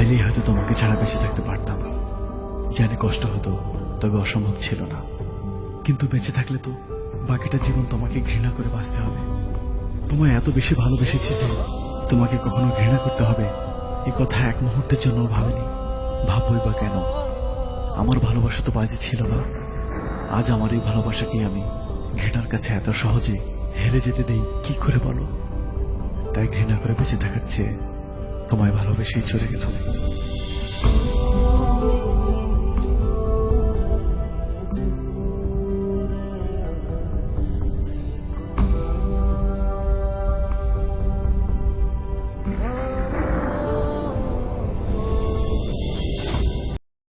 চাইলেই হয়তো তোমাকে ছাড়া বেঁচে থাকতে পারতাম। জানি কষ্ট হতো, তবে অসম্ভব ছিল না। কিন্তু বেঁচে থাকলে তো বাকিটা জীবন তোমাকে ঘৃণা করে বাঁচতে হবে। তোমায় এত বেশি ভালোবেসেছি যে তোমাকে কখনো ঘৃণা করতে হবে এই কথা এক মুহূর্তের জন্য ভাবিনি। ভাববই বা কেন? আমার ভালোবাসা তো বাজে ছিল না। আজ আমার এই ভালোবাসাকে আমি ঘৃণার কাছে এত সহজে হেরে যেতে দেই কি করে বলো? তাই ঘৃণা করে বেঁচে থাকার চেয়ে তোমায় ভালোবেসেই চলে গেলাম।